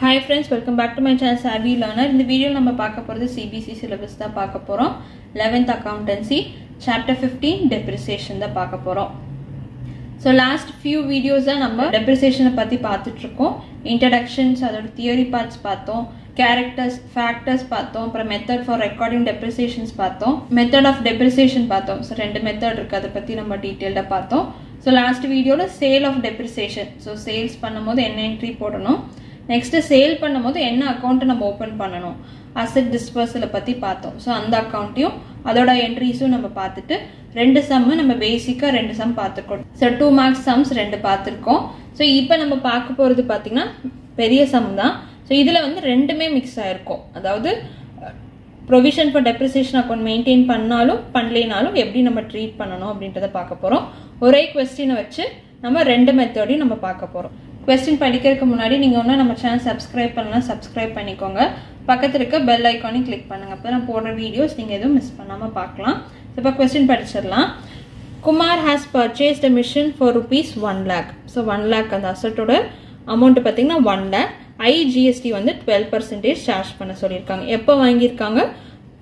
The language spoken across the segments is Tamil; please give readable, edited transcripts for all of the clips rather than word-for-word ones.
Hi friends, welcome back to my channel Savvy Learner. In the video நம்ம பார்க்க போறது CBC syllabus தான் பார்க்க போறோம். 11th accountancy chapter 15 depreciation தான் பார்க்க போறோம். So last few videos நம்ம depreciation பத்தி பார்த்துட்டு இருக்கோம். Introductions அதோட theory parts பார்த்தோம். Characters, factors பார்த்தோம். அப்புறம் method for recording depreciations பார்த்தோம். Method of depreciation பார்த்தோம். So ரெண்டு மெத்தட் இருக்கு, அதை பத்தி நம்ம டீடைலா பார்த்தோம். So last videoல sale of depreciation. So sales பண்ணும்போது என்ன என்ட்ரி போடணும், next sale பண்ணும்போது என்ன அக்கவுண்ட் நம்ம ஓபன் பண்ணணும், அசெட் டிஸ்பர்சல் பத்தி பார்த்தோம். சோ அந்த அக்கவுண்ட்டையும் அதோட என்ட்ரிஸும் நம்ம பார்த்துட்டு ரெண்டு சம் நம்ம பேசிக்கா ரெண்டு சம் பார்த்துருக்கோம். சோ 2 மார்க்ஸ் சம்ஸ் ரெண்டு பார்த்துருக்கோம். சோ இப்போ நம்ம பார்க்க போறது பாத்தீங்கன்னா பெரிய சம் தான். சோ இதுல வந்து ரெண்டுமே மிக்ஸ் ஆயிருக்கும். அதாவது provision for depreciation account maintain பண்ணாலும் பண்ணலைனாலும் எப்படி நம்ம ட்ரீட் பண்ணணும் அப்படின்றத பார்க்க போறோம். ஒரே क्वेश्चन வச்சு நம்ம ரெண்டு மெத்தடையும் நம்ம பார்க்க போறோம். क्वेश्चन படிக்கிறதுக்கு முன்னாடி நீங்க இன்னும் நம்ம சேனல் சப்ஸ்கிரைப் பண்ணலனா சப்ஸ்கிரைப் பண்ணிக்கோங்க. பக்கத்துல இருக்க பெல் ஐகானை கிளிக் பண்ணுங்க. அப்பதான் நான் போடுற வீடியோஸ் நீங்க எதுவும் மிஸ் பண்ணாம பார்க்கலாம். இப்போ क्वेश्चन படிச்சிரலாம். Kumar has purchased a machine for rupees 1 lakh. So 1 lakh அந்த அசெட்டோட அமௌண்ட் பாத்தீங்கன்னா 1 lakh. IGST வந்து 12% சார்ஜ் பண்ண சொல்லிருக்காங்க. எப்போ வாங்கியிருக்காங்க?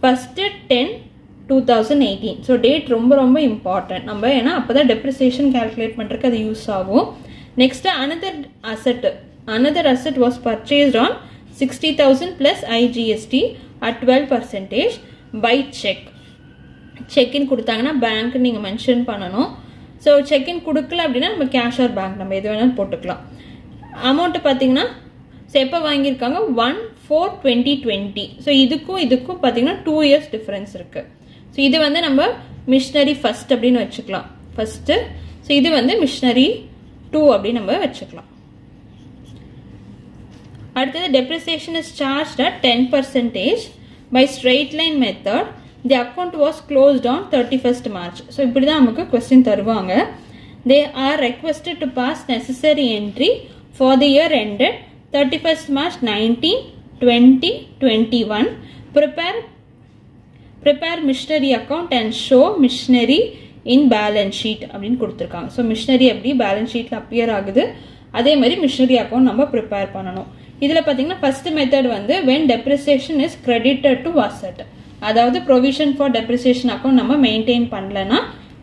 1st 10/2018. ஸோ டேட் ரொம்ப ரொம்ப இம்பார்ட்டன்ட் நம்ம, ஏன்னா அப்போதான் டெப்ரிசியேஷன் கால்குலேட் பண்றதுக்கு அது யூஸ் ஆகும். Next, another asset was purchased on 60,000 plus IGST at 12% by check. Check-in கொடுத்தாங்கன்னா bank நீங்க மென்ஷன் பண்ணணும். ஸோ check-in கொடுக்கல அப்படின்னா நம்ம கேஷ் ஆர் பேங்க் நம்ம எது வேணாலும் போட்டுக்கலாம். அமௌண்ட் பார்த்தீங்கன்னா எப்போ வாங்கியிருக்காங்க? 1/4/2020. ஸோ இதுக்கும் பார்த்தீங்கன்னா 2 years டிஃபரன்ஸ் இருக்கு. ஸோ இது வந்து நம்ம மிஷினரி ஃபர்ஸ்ட் அப்படின்னு வச்சுக்கலாம். ஃபர்ஸ்ட் ஸோ இது வந்து மிஷினரி 2 அப்படி நம்ம வச்சுக்கலாம். அடுத்தது depreciation is charged at 10% by straight line method. The account was closed on 31st March. So இப்படிதான் நமக்கு question தருவாங்க. They are requested to pass necessary entry for the year ended 31st March 19, 20, 21. Prepare machinery account and show machinery in balance sheet அப்படின்னு கொடுத்திருக்காங்க. ஸோ மிஷினரி எப்படி பேலன்ஸ் ஷீட்ல அப்பியர் ஆகுது, அதே மாதிரி மிஷினரி அக்கௌண்ட் நம்ம ப்ரிப்பேர் பண்ணணும். இதுல பாத்தீங்கன்னா ஃபர்ஸ்ட் மெத்தட் வந்து when depreciation is credited to asset. அதாவது ப்ரொவிஷன் ஃபார் டெப்ரிசியேஷன் அக்கௌண்ட் நம்ம மெயின்டைன் பண்ணலன்னா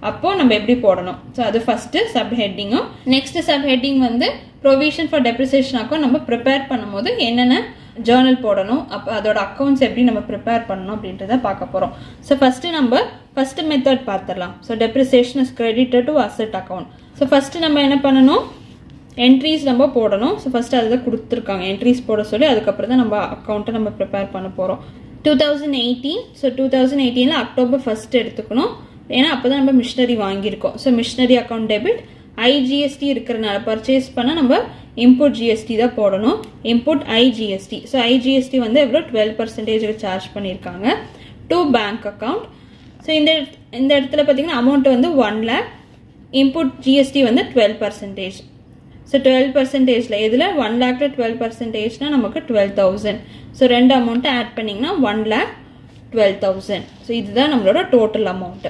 அப்போ நம்ம எப்படி போடணும். ஸோ அது ஃபர்ஸ்ட் சப் ஹெட்டிங்கும். நெக்ஸ்ட் சப் ஹெட்டிங் வந்து ப்ரொவிஷன் ஃபார் டெப்ரிசியேஷன் அக்கௌண்ட் நம்ம ப்ரிப்பேர் பண்ணும்போது என்னென்ன ஜேர்னல் போடணும், அப்போ அதோட அக்கௌண்ட்ஸ் எப்படி நம்ம ப்ரிப்பேர் பண்ணணும் அப்படின்றத பார்க்க போறோம். ஸோ ஃபர்ஸ்ட் மெத்தட் பார்த்துடலாம். So depreciation is credited to asset account. So first நம்ம என்ன பண்ணணும், என்ட்ரிஸ் நம்ம போடணும். ஸோ ஃபர்ஸ்ட் அதுதான் கொடுத்துருக்காங்க, என்ட்ரிஸ் போட சொல்லி. அதுக்கப்புறம் தான் நம்ம அக்கௌண்ட்டை நம்ம ப்ரிப்பேர் பண்ண போறோம். 2018. ஸோ 2018ல October 1 எடுத்துக்கணும், ஏன்னா அப்பதான் நம்ம மிஷினரி வாங்கியிருக்கோம். So machinery account debit. IGST இருக்கிறனால பர்ச்சேஸ் பண்ண நம்ம இன்புட் ஜிஎஸ்டி தான் போடணும். Input IGST. ஸோ IGST வந்து எவ்வளோ 12% சார்ஜ் பண்ணியிருக்காங்க டு பேங்க் அக்கௌண்ட். ஸோ இந்த இடத்துல பார்த்தீங்கன்னா அமௌண்ட் வந்து 1 lakh. இன்புட் ஜிஎஸ்டி வந்து 12%. ஸோ 12%ல எதில் 1 lakhல 12%னா நமக்கு 12,000. ஸோ ரெண்டு அமௌண்ட்டை ஆட் பண்ணிங்கன்னா 1,12,000. ஸோ இதுதான் நம்மளோட டோட்டல் அமௌண்ட்.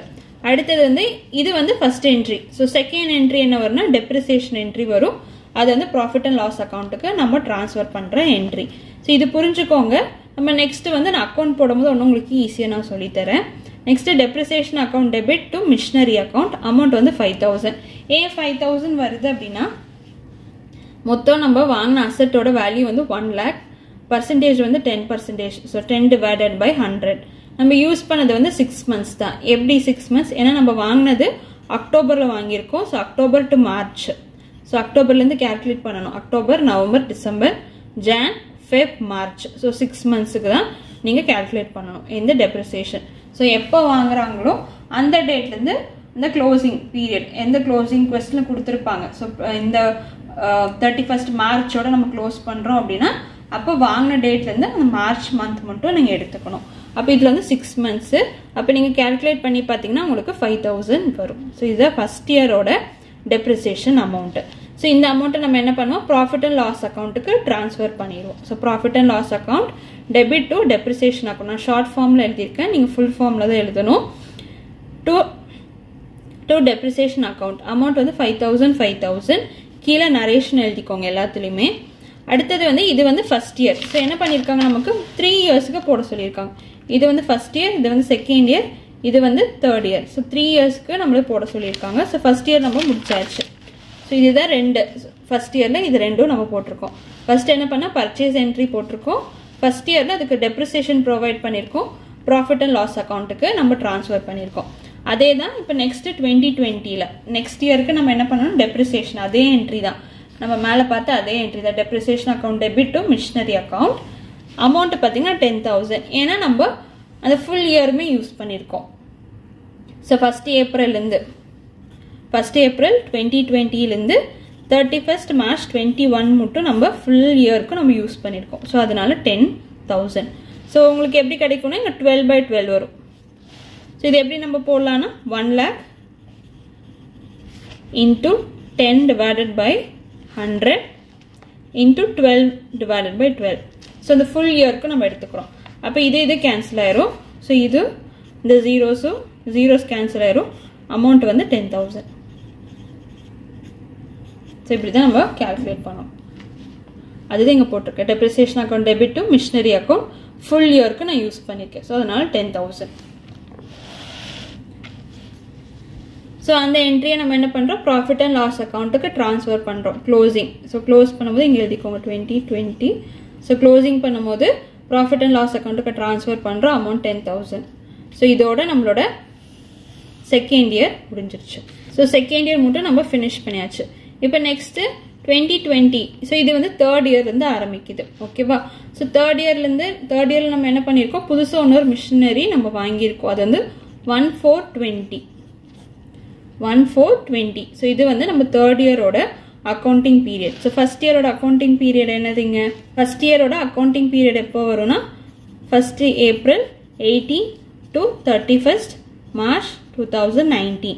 அடுத்தது வந்து இது வந்து first entry. So second entry என்ன வரும்னா டெப்ரிசியேஷன் என்ட்ரி வரும். அது வந்து ப்ராஃபிட் அண்ட் லாஸ் அக்கௌண்ட்டுக்கு நம்ம டிரான்ஸ்ஃபர் பண்ற என்ட்ரி. ஸோ இது புரிஞ்சுக்கோங்க. நம்ம நெக்ஸ்ட் வந்து நான் அக்கௌண்ட் போடும்போது ஒன்றும் உங்களுக்கு ஈஸியாக நான் சொல்லித்தரேன். Next depreciation account debit to machinery account. Amount வந்து 5,000. ஏன் 5,000 வருது அப்படின்னா மொத்தம் நம்ம வாங்கின அசெட்டோட வேல்யூ வந்து 1 lakh. பர்சன்டேஜ் வந்து 10%. So 10 divided by 100. நம்ம யூஸ் பண்ணது வந்து 6 months தான். எப்படி 6 months? ஏன்னா நம்ம வாங்கினது அக்டோபர்ல வாங்கியிருக்கோம். So October to March. So அக்டோபர்லேருந்து கேல்குலேட் பண்ணணும். October, November, December, Jan, Feb, March. So 6 monthsக்கு தான் நீங்கள் கேல்குலேட் பண்ணணும் இந்த டெப்ரிசியேஷன். ஸோ எப்போ வாங்குறாங்களோ அந்த டேட்லேருந்து இந்த க்ளோசிங் பீரியட், எந்த க்ளோசிங் கொஸ்டின் கொடுத்துருப்பாங்க. ஸோ இந்த 31st மார்ச்சோட நம்ம க்ளோஸ் பண்ணுறோம் அப்படின்னா அப்போ வாங்கின டேட்லேருந்து அந்த மார்ச் மந்த் மட்டும் நீங்கள் எடுத்துக்கணும். அப்போ இதில் வந்து 6 months. அப்போ நீங்கள் கேல்குலேட் பண்ணி பார்த்தீங்கன்னா உங்களுக்கு 5,000 வரும். ஸோ இதுதான் ஃபர்ஸ்ட் இயரோட டெப்ரிசியேஷன் அமௌண்ட். ஸோ இந்த அமௌண்ட்டை நம்ம என்ன பண்ணுவோம், ப்ராஃபிட் அண்ட் லாஸ் அக்கௌண்ட்டுக்கு ட்ரான்ஸ்ஃபர் பண்ணிடுவோம். So profit and loss account debit to depreciation account. நான் ஷார்ட் ஃபார்மில் எழுதியிருக்கேன், நீங்கள் ஃபுல் ஃபார்மில் தான் எழுதணும். டு டெப்ரிசியேஷன் அக்கௌண்ட் அமௌண்ட் வந்து 5,000 கீழே நரேஷன் எழுதிக்கோங்க எல்லாத்துலேயுமே. அடுத்தது வந்து இது வந்து ஃபர்ஸ்ட் இயர். ஸோ என்ன பண்ணியிருக்காங்க, நமக்கு 3 இயர்ஸ்க்கு போட சொல்லியிருக்காங்க. இது வந்து ஃபர்ஸ்ட் இயர், இது வந்து செகண்ட் இயர், இது வந்து தேர்ட் இயர். ஸோ 3 இயர்ஸ்க்கு நம்மளுக்கு போட சொல்லியிருக்காங்க. ஸோ ஃபர்ஸ்ட் இயர் நம்ம முடிச்சாச்சு. ஸோ இதுதான் 2 ஃபர்ஸ்ட் இயரில் இது 2ம் நம்ம போட்டிருக்கோம். ஃபர்ஸ்ட் என்ன பண்ணால் பர்ச்சேஸ் என்ட்ரி போட்டிருக்கோம். ஃபர்ஸ்ட் இயரில் அதுக்கு டெப்ரிசியேஷன் ப்ரொவைட் பண்ணியிருக்கோம். ப்ராஃபிட் அண்ட் லாஸ் அக்கௌண்ட்டுக்கு நம்ம ட்ரான்ஸ்ஃபர் பண்ணியிருக்கோம். அதே தான் இப்போ நெக்ஸ்ட் 2020ல் நெக்ஸ்ட் இயருக்கு நம்ம என்ன பண்ணணும், டெப்ரிசியேஷன் அதே என்ட்ரி தான், நம்ம மேலே பார்த்து அதே என்ட்ரி தான். Depreciation account debit to machinery account. Amount பார்த்தீங்கன்னா 10,000. ஏன்னா நம்ம அந்த ஃபுல் இயருமே யூஸ் பண்ணியிருக்கோம். ஸோ ஃபர்ஸ்ட் ஏப்ரல் 2020லேருந்து 31st March 2021 மட்டும் நம்ம ஃபுல் இயருக்கு நம்ம யூஸ் பண்ணியிருக்கோம். ஸோ அதனால 10,000. ஸோ உங்களுக்கு எப்படி கிடைக்கும்னா இங்கே 12/12 வரும். ஸோ இது எப்படி நம்ம போடலான்னா 1 lakh into 10 divided by 100 into 12 divided by 12. So இந்த ஃபுல் இயருக்கு நம்ம எடுத்துக்கிறோம். அப்போ இது கேன்சல் ஆயிரும். ஸோ இது இந்த ஜீரோஸ் கேன்சல் ஆயிரும். அமௌண்ட் வந்து 10,000. ஸோ இப்படி தான் நம்ம கேல்குலேட் பண்ணோம். அதுதான் இங்கே போட்டிருக்கேன். Depreciation account debit to machinery account full இயருக்கு நான் யூஸ் பண்ணியிருக்கேன். ஸோ அதனால 10,000. ஸோ அந்த என்ட்ரியை நம்ம என்ன பண்ணுறோம், ப்ராஃபிட் அண்ட் லாஸ் அக்கௌண்ட்டுக்கு ட்ரான்ஸ்ஃபர் பண்ணுறோம். க்ளோசிங். ஸோ க்ளோஸ் பண்ணும்போது இங்கே எழுதிக்கோங்க 2020. ஸோ க்ளோசிங் பண்ணும்போது ப்ராஃபிட் அண்ட் லாஸ் அக்கௌண்ட்டுக்கு ட்ரான்ஸ்ஃபர் பண்ணுறோம். அமௌண்ட் 10,000. ஸோ இதோட நம்மளோட செகண்ட் இயர் முடிஞ்சிருச்சு. ஸோ செகண்ட் இயர் மட்டும் நம்ம ஃபினிஷ் பண்ணியாச்சு. இப்போ நெக்ஸ்ட்டு 2020. ஸோ இது வந்து தேர்ட் இயர்லேருந்து ஆரம்பிக்குது. ஓகேவா? ஸோ தேர்ட் இயரில் நம்ம என்ன பண்ணியிருக்கோம், புதுசாக இன்னொரு மிஷினரி நம்ம வாங்கியிருக்கோம். அது வந்து 1420. ஸோ இது வந்து நம்ம தேர்ட் இயரோட அக்கௌண்டிங் பீரியட். ஸோ ஃபர்ஸ்ட் இயரோட அக்கௌண்டிங் பீரியட் என்னதுங்க, ஃபர்ஸ்ட் இயரோட அக்கௌண்டிங் பீரியட் எப்போ வரும்னா 1st April 18 to 31st March 2019.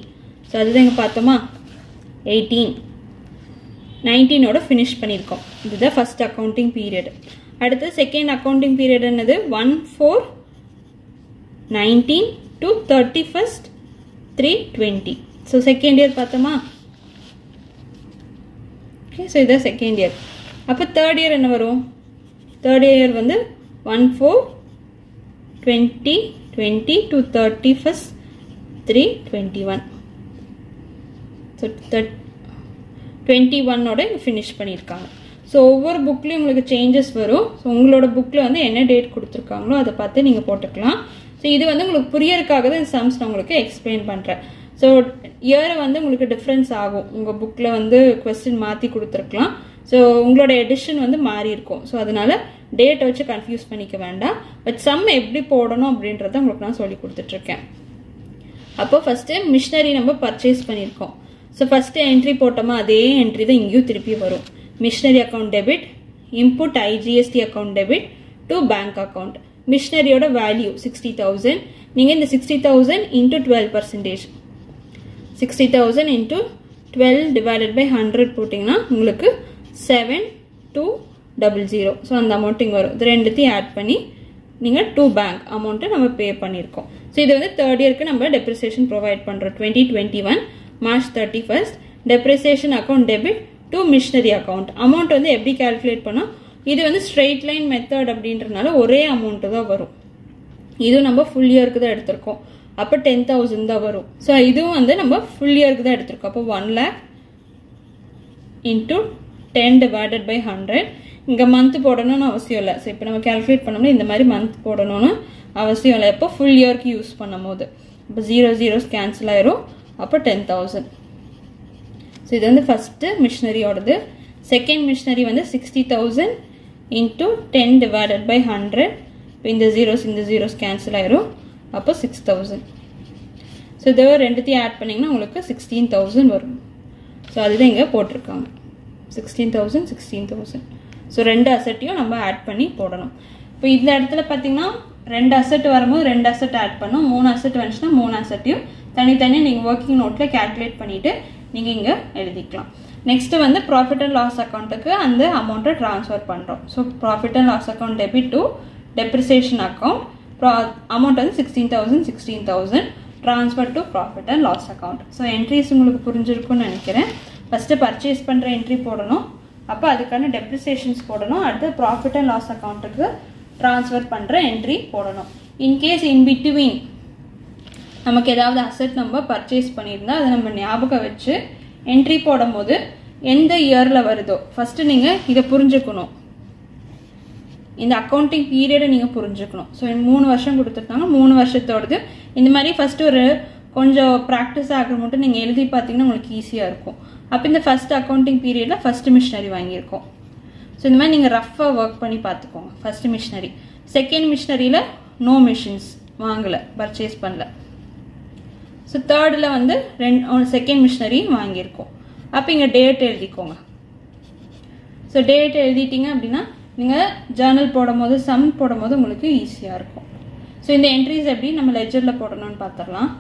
So அதுதான் இங்கே பார்த்தோமா 19ஓட ஃபினிஷ் பண்ணியிருக்கோம். இதுதான் ஃபர்ஸ்ட் அக்கௌண்டிங் பீரியட். அடுத்து செகண்ட் அக்கௌண்டிங் பீரியட் என்னது 1419 to 31st 3/20. So second year பார்த்தோமா. ஓகே, ஸோ இதுதான் செகண்ட் இயர். அப்போ தேர்ட் இயர் என்ன வரும், தேர்ட் இயர் வந்து 1420 to 31st 3/21. ஸோ 21ஓட ஃபினிஷ் பண்ணியிருக்காங்க. ஸோ ஒவ்வொரு புக்லேயும் உங்களுக்கு சேஞ்சஸ் வரும். ஸோ உங்களோட புக்கில் வந்து என்ன டேட் கொடுத்துருக்காங்களோ அதை பார்த்து நீங்கள் போட்டுக்கலாம். ஸோ இது வந்து உங்களுக்கு புரியறதுக்காக தான் இந்த சம்ஸ் நான் உங்களுக்கு எக்ஸ்பிளைன் பண்ணுறேன். ஸோ இயரை வந்து உங்களுக்கு டிஃப்ரென்ஸ் ஆகும். உங்கள் புக்கில் வந்து கொஸ்டின் மாற்றி கொடுத்துருக்கலாம். ஸோ உங்களோட எடிஷன் வந்து மாறி இருக்கும். ஸோ அதனால டேட்டை வச்சு கன்ஃபியூஸ் பண்ணிக்க வேண்டாம். பட் சம் எப்படி போடணும் அப்படின்றத உங்களுக்கு நான் சொல்லி கொடுத்துட்ருக்கேன். அப்போ ஃபஸ்ட்டு மிஷினரி நம்ம பர்ச்சேஸ் பண்ணியிருக்கோம். ஸோ ஃபஸ்ட்டு என்ட்ரி போட்டோமா அதே என்ட்ரி தான் இங்கேயும் திருப்பி வரும். Machinery account debit, input IGST account debit to bank account. மிஷினரியோட வேல்யூ 60,000. நீங்கள் இந்த 60,000 into 12%, 60,000 into 12 divided by 100 போட்டிங்கன்னா உங்களுக்கு 7200. ஸோ அந்த அமௌண்ட் இங்கே வரும். இது ரெண்டுத்தையும் ஆட் பண்ணி நீங்கள் 2 பேங்க் அமௌண்ட்டை நம்ம பே பண்ணியிருக்கோம். ஸோ இது வந்து தேர்ட் இயருக்கு நம்ம டெப்ரிசியேஷன் ப்ரொவைட் பண்ணுறோம். 2021 March 31st depreciation account debit to machinery account. Amount வந்து எப்படி கால்குலேட் பண்ணோம், இது வந்து ஸ்ட்ரெயிட் லைன் மெத்தட் அப்படின்றதுனால ஒரே அமௌண்ட்டு தான் வரும். இதுவும் நம்ம ஃபுல் இயருக்கு தான் எடுத்திருக்கோம். அப்போ 10,000 தான் வரும். ஸோ இதுவும் வந்து நம்ம ஃபுல் இயருக்கு தான் எடுத்திருக்கோம். அப்போ 1 lakh into 10 divided by 100. இங்கே மந்த் போடணும்னு அவசியம் இல்லை. ஸோ இப்போ நம்ம கால்குலேட் பண்ணோம்னா இந்த மாதிரி மந்த் போடணும்னு அவசியம் இல்லை. எப்போ ஃபுல் இயருக்கு யூஸ் பண்ணும் போது இப்போ 0 கேன்சல் ஆயிரும். அப்போ 10,000. ஸோ இது வந்து ஃபஸ்ட்டு மிஷினரியோடது. செகண்ட் மிஷினரி வந்து 60,000 into 10 divided by 100. இப்போ இந்த ஜீரோஸ் கேன்சல் ஆயிரும். அப்போ 6,000. ஸோ இதை ரெண்டுத்தையும் ஆட் பண்ணிங்கன்னா உங்களுக்கு 16,000 வரும். ஸோ அதுதான் இங்கே போட்டிருக்காங்க 16,000. ஸோ ரெண்டு அசட்டையும் நம்ம ஆட் பண்ணி போடணும். இப்போ இந்த இடத்துல பார்த்தீங்கன்னா 2 அசட் வரும்போது 2 அசட் ஆட் பண்ணும். 3 அசட் வந்துச்சுன்னா 3 அசட்டையும் தனித்தனியாக நீங்கள் ஒர்க்கிங் நோட்டில் கேல்குலேட் பண்ணிவிட்டு நீங்கள் இங்கே எழுதிக்கலாம். நெக்ஸ்ட்டு வந்து ப்ராஃபிட் அண்ட் லாஸ் அக்கௌண்ட்டுக்கு அந்த அமௌண்ட்டை ட்ரான்ஸ்ஃபர் பண்ணுறோம். So profit and loss account debit to depreciation account. Amount வந்து 16,000 transfer to profit and loss account. So entries உங்களுக்கு புரிஞ்சிருக்குன்னு நினைக்கிறேன். ஃபஸ்ட்டு பர்ச்சேஸ் பண்ணுற என்ட்ரி போடணும். அப்போ அதுக்கான டெப்ரிசியேஷன்ஸ் போடணும். அடுத்து ப்ராஃபிட் அண்ட் லாஸ் அக்கௌண்ட்டுக்கு ட்ரான்ஸ்ஃபர் பண்ணுற என்ட்ரி போடணும். இன்கேஸ் இன் பிட்வீன் நமக்கு ஏதாவது அசெட் நம்ம பர்ச்சேஸ் பண்ணியிருந்தால் அதை நம்ம ஞாபகம் வச்சு என்ட்ரி போடும்போது எந்த இயரில் வருதோ ஃபஸ்ட்டு நீங்கள் இதை புரிஞ்சுக்கணும். இந்த அக்கௌண்டிங் பீரியடை நீங்கள் புரிஞ்சுக்கணும். ஸோ 3 வருஷம் கொடுத்துருந்தாங்க, 3 வருஷத்தோடது இந்த மாதிரி ஃபஸ்ட்டு ஒரு கொஞ்சம் ப்ராக்டிஸ் ஆகிற மட்டும் நீங்கள் எழுதி பார்த்தீங்கன்னா உங்களுக்கு ஈஸியாக இருக்கும். அப்போ இந்த ஃபஸ்ட் அக்கௌண்டிங் பீரியடில் ஃபஸ்ட்டு மிஷினரி வாங்கியிருக்கோம். ஸோ இந்த மாதிரி நீங்கள் ரஃப்பாக ஒர்க் பண்ணி பார்த்துக்கோங்க. First machinery. செகண்ட் மிஷினரியில் நோ மிஷின்ஸ் வாங்கலை, பர்ச்சேஸ் பண்ணல. ஸோ தேர்டில் வந்து செகண்ட் மிஷினரி வாங்கியிருக்கோம். அப்போ இங்கே டேட் எழுதிக்கோங்க. ஸோ டேட் எழுதிட்டீங்க அப்படின்னா நீங்கள் ஜேர்னல் போடும் போது சம் போடும் போது உங்களுக்கு ஈஸியாக இருக்கும். ஸோ இந்த என்ட்ரிஸ் எப்படி நம்ம லெஜரில் போடணும்னு பார்த்துடலாம்.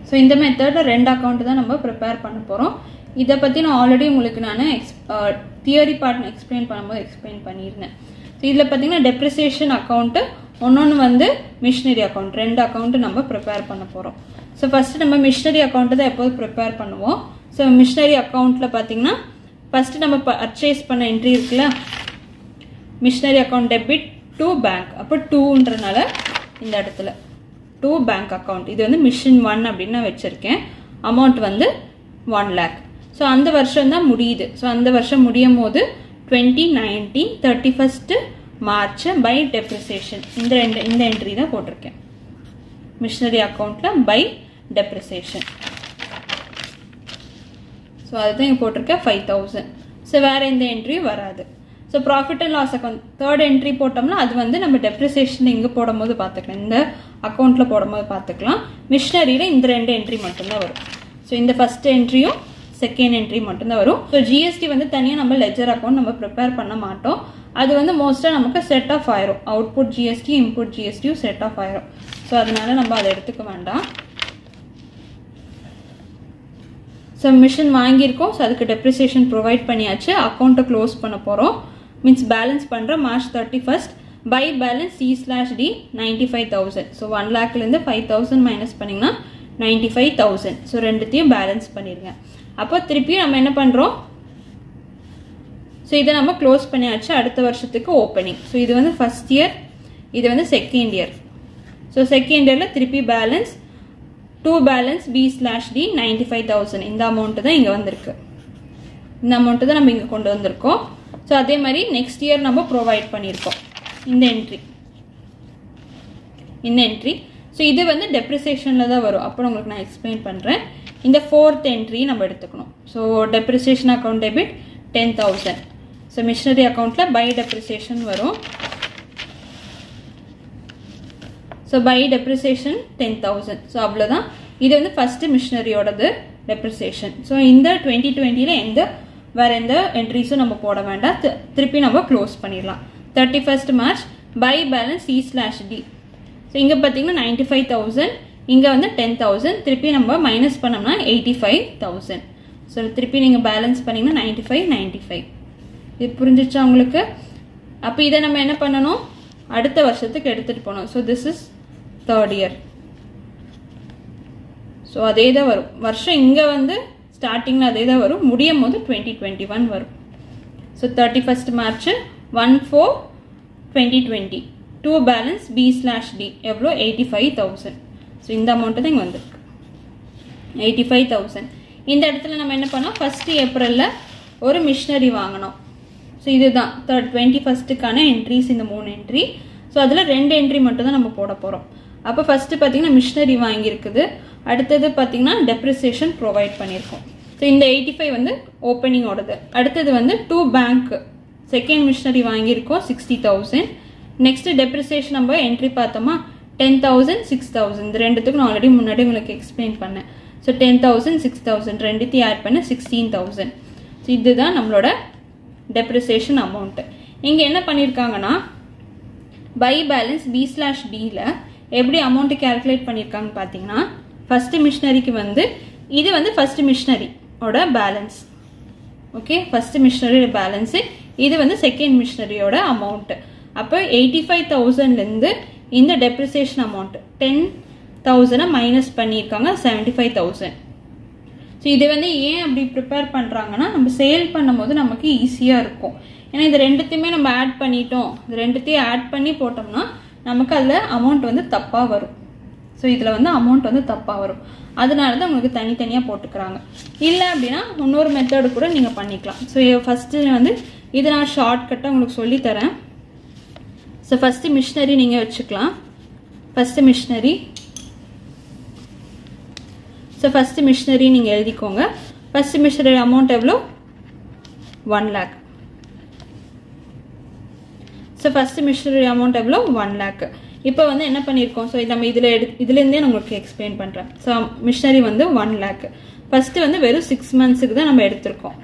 ஸோ இந்த மெத்தடில் 2 அக்கௌண்ட் தான் நம்ம ப்ரிப்பேர் பண்ண போகிறோம். இதை பற்றி நான் ஆல்ரெடி உங்களுக்கு நான் தியரி பார்ட் எக்ஸ்பிளைன் பண்ணும்போது எக்ஸ்பிளைன் பண்ணியிருந்தேன். ஸோ இதில் பார்த்தீங்கன்னா டெப்ரிசியேஷன் அக்கௌண்ட்டு, ஒன்னொன்று வந்து மிஷினரி அக்கௌண்ட், 2 அக்கௌண்ட்டு நம்ம ப்ரிப்பேர் பண்ண போகிறோம். ஸோ ஃபஸ்ட்டு நம்ம மிஷினரி அக்கௌண்ட்டு தான் எப்போது ப்ரிப்பேர் பண்ணுவோம். ஸோ மிஷினரி அக்கௌண்ட்டில் பார்த்தீங்கன்னா ஃபஸ்ட்டு நம்ம பர்ச்சேஸ் பண்ண என்ட்ரி இருக்குல்ல, machinery account debit to bank. அப்போ 2ன்றனால இந்த இடத்துல டு பேங்க் அக்கௌண்ட். இது வந்து மிஷின் 1 அப்படின்னு நான் வச்சுருக்கேன். அமௌண்ட் வந்து 1 lakh. ஸோ அந்த வருஷம் தான் முடியுது. ஸோ அந்த வருஷம் முடியும் போது 2019 31st March பை டெப்ரிசியேஷன். இந்த என்ட்ரி தான் போட்டிருக்கேன் மிஷினரி அக்கௌண்ட்டில் பை டெப்ரிசியேஷன். ஸோ அதுதான் இங்கே போட்டிருக்கேன் 5000. ஸோ வேறு எந்த என்ட்ரியும் வராது. So profit and loss account third entry போட்டோம்னா அது வந்து நம்ம டெப்ரிசியேஷன் இங்கே போடும்போது பார்த்துக்கலாம், இந்த அக்கௌண்ட்டில் போடும்போது பார்த்துக்கலாம். மிஷினரியில் இந்த 2 என்ட்ரி மட்டும்தான் வரும். ஸோ இந்த ஃபர்ஸ்ட் என்ட்ரியும் செகண்ட் என்ட்ரி மட்டும்தான் வரும். ஸோ ஜிஎஸ்டி வந்து தனியாக நம்ம லெஜர் அக்கௌண்ட் நம்ம ப்ரிப்பேர் பண்ண மாட்டோம். அது வந்து மோஸ்ட்டாக நமக்கு செட் ஆஃப் ஆயிரும். அவுட்புட் ஜிஎஸ்டி இன்புட் ஜிஎஸ்டியும் செட் ஆஃப் ஆயிரும். ஸோ அதனால நம்ம அதை எடுத்துக்க வேண்டாம். ஸோ மிஷின் வாங்கியிருக்கோம். ஸோ அதுக்கு டெப்ரிசியேஷன் ப்ரொவைட் பண்ணியாச்சு. அக்கௌண்ட்டை க்ளோஸ் பண்ண போகிறோம். மீன்ஸ் பேலன்ஸ் பண்ணுற March 31st by balance C/D 95,000. So 1 lakhலேருந்து 5,000 மைனஸ் பண்ணிங்கன்னா 95,000. ஸோ ரெண்டுத்தையும் பேலன்ஸ் பண்ணிடுங்க. அப்போ திருப்பியும் நம்ம என்ன பண்ணுறோம், ஸோ இதை நம்ம க்ளோஸ் பண்ணியாச்சு. அடுத்த வருஷத்துக்கு ஓப்பனிங். ஸோ இது வந்து ஃபர்ஸ்ட் இயர், இது வந்து செகண்ட் இயர். ஸோ செகண்ட் இயரில் திருப்பி பேலன்ஸ் டு பேலன்ஸ் B/D 95,000. இந்த அமௌண்ட்டு தான் இங்கே வந்திருக்கு. இந்த அமௌண்ட்டு தான் நம்ம இங்கே கொண்டு வந்திருக்கோம். ஸோ அதே மாதிரி நெக்ஸ்ட் இயர் நம்ம ப்ரொவைட் பண்ணியிருக்கோம் இந்த என்ட்ரி. ஸோ இது வந்து டெப்ரிசியேஷனில் தான் வரும். அப்புறம் உங்களுக்கு நான் எக்ஸ்பிளைன் பண்ணுறேன். இந்த 4th என்ட்ரி நம்ம எடுத்துக்கணும். So depreciation account debit 10,000. So machinery அக்கௌண்ட்டில் பை டெப்ரிசியேஷன் வரும். So by depreciation 10,000. ஸோ அவ்வளோதான். இது வந்து ஃபஸ்ட்டு மிஷினரியோடது டெப்ரிசியேஷன். ஸோ இந்த 2020ல் வேற எந்த என்ட்ரிஸும் நம்ம போட வேண்டாம். திருப்பி நம்ம க்ளோஸ் பண்ணிடலாம். 31st March by balance C/D. So இங்கே பார்த்தீங்கன்னா 95,000, இங்கே வந்து 10,000. திருப்பி நம்ம மைனஸ் பண்ணோம்னா 85,000. ஸோ திருப்பி நீங்கள் பேலன்ஸ் பண்ணிங்கன்னா 95. இது புரிஞ்சிச்சா உங்களுக்கு? அப்போ இதை நம்ம என்ன பண்ணணும், அடுத்த வருஷத்துக்கு எடுத்துகிட்டு போகணும். So this is third year. So அதே தான் வரும். வருஷம் இங்கே வந்து ஸ்டார்டிங்கில் அதே தான் வரும். முடியும் போது 2021 வரும். So 31st March 1/4/2020 two balance B/D எவ்வளோ 85,000. ஸோ இந்த அமௌண்ட்டு தான் இங்கே வந்திருக்கு 85,000. இந்த இடத்துல நம்ம என்ன பண்ணோம், ஃபர்ஸ்ட் ஏப்ரலில் ஒரு மிஷினரி வாங்கினோம். ஸோ இதுதான் 21st என்ட்ரிஸ், இந்த 3 என்ட்ரி. ஸோ அதில் 2 என்ட்ரி மட்டும் தான் நம்ம போட போகிறோம். அப்போ ஃபஸ்ட்டு பார்த்தீங்கன்னா மிஷினரி வாங்கியிருக்குது. அடுத்தது பார்த்தீங்கன்னா டெப்ரிசியேஷன் ப்ரொவைட் பண்ணியிருக்கோம். ஸோ இந்த 85 வந்து ஓப்பனிங்கோடது. அடுத்தது வந்து டூ பேங்க் செகண்ட் மிஷினரி வாங்கியிருக்கோம் 60,000. நெக்ஸ்ட் டெப்ரிசியேஷன் நம்ம என்ட்ரி பார்த்தோமா 10,000 6,000. இந்த ரெண்டுத்துக்கும் நான் ஆல்ரெடி முன்னாடி உங்களுக்கு எக்ஸ்பிளைன் பண்ணேன். ஸோ 10,000 6,000 ரெண்டுத்தையும் ஆட் பண்ண 16,000. ஸோ இதுதான் நம்மளோட டெப்ரிசியேஷன் அமௌண்ட்டு. இங்கே என்ன பண்ணியிருக்காங்கன்னா பை பேலன்ஸ் B/Dல எப்படி அமௌண்ட்டு கேல்குலேட் பண்ணியிருக்காங்கன்னு பார்த்தீங்கன்னா, ஃபஸ்ட்டு மிஷினரிக்கு வந்து இது வந்து ஃபஸ்ட்டு மிஷினரியோட பேலன்ஸ். ஓகே, ஃபஸ்ட்டு மிஷினரியோட பேலன்ஸு, இது வந்து செகண்ட் மிஷினரியோட அமௌண்ட்டு. அப்போ 85,000லேருந்து இந்த டெப்ரிசியேஷன் அமௌண்ட் 10,000 மைனஸ் பண்ணியிருக்காங்க 75,000. ஸோ இது வந்து ஏன் அப்படி ப்ரிப்பேர் பண்ணுறாங்கன்னா நம்ம சேல் பண்ணும்போது நமக்கு ஈஸியாக இருக்கும். ஏன்னா இது ரெண்டுத்தையுமே நம்ம ஆட் பண்ணிட்டோம், இது ரெண்டுத்தையும் ஆட் பண்ணி போட்டோம்னா நமக்கு அதில் அமௌண்ட் வந்து தப்பாக வரும். ஸோ இதில் வந்து அமௌண்ட் வந்து தப்பாக வரும், அதனால தான் உங்களுக்கு தனித்தனியாக போட்டுக்கிறாங்க. இல்லை அப்படின்னா இன்னொரு மெத்தடு கூட நீங்கள் பண்ணிக்கலாம். ஸோ ஃபஸ்ட்டு வந்து இதை நான் ஷார்ட்கட்டாக உங்களுக்கு சொல்லித்தரேன். ஸோ ஃபஸ்ட்டு மிஷினரி நீங்கள் வச்சுக்கலாம். ஃபஸ்ட்டு மிஷினரி நீங்கள் எழுதிக்கோங்க. ஃபஸ்ட்டு மிஷினரி அமௌண்ட் எவ்வளோ? 1 lakh. So first machinery amount எவ்வளோ? 1 lakh. இப்போ வந்து என்ன பண்ணியிருக்கோம்? ஸோ நம்ம இதுலேருந்தே நான் உங்களுக்கு எக்ஸ்பிளைன் பண்ணுறேன். ஸோ மிஷினரி வந்து 1 lakh. ஃபஸ்ட்டு வந்து வெறும் 6 monthsக்கு தான் நம்ம எடுத்திருக்கோம்.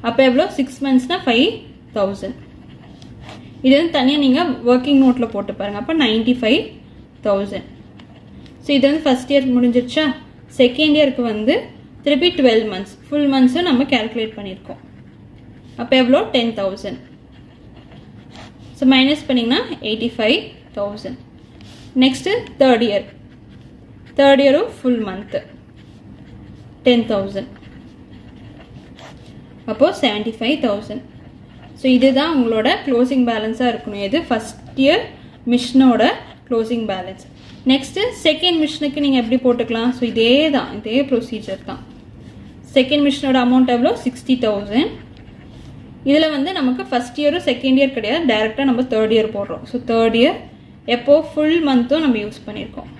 அப்போ எவ்வளோ? 6 monthsனா 5,000. இது வந்து தனியாக நீங்கள் ஒர்க்கிங் நோட்டில் போட்டு பாருங்கள். அப்போ 95,000. ஸோ இது வந்து ஃபஸ்ட் இயர் முடிஞ்சிருச்சா? செகண்ட் இயருக்கு வந்து திருப்பி 12 months ஃபுல் மந்த்ஸும் நம்ம கேல்குலேட் பண்ணியிருக்கோம். அப்போ எவ்வளோ? 10,000. ஸோ மைனஸ் பண்ணிங்கன்னா 85,000. நெக்ஸ்ட்டு தேர்ட் இயரும் ஃபுல் மந்த்து 10,000. அப்போது 75,000. ஸோ இதுதான் உங்களோட க்ளோசிங் பேலன்ஸாக இருக்கணும். இது ஃபஸ்ட் இயர் மிஷினோட க்ளோசிங் பேலன்ஸ். நெக்ஸ்ட்டு செகண்ட் மிஷினுக்கு நீங்கள் எப்படி போட்டுக்கலாம்? ஸோ இதே ப்ரொசீஜர் தான். செகண்ட் மிஷினோட அமௌண்ட் எவ்வளோ? 60,000. இதில் வந்து நமக்கு ஃபஸ்ட் இயரும் செகண்ட் இயர் கிடையாது, டைரெக்டாக நம்ம தேர்ட் இயர் போடுறோம். ஸோ தேர்ட் இயர் எப்போது ஃபுல் மந்த்தும் நம்ம யூஸ் பண்ணியிருக்கோம்.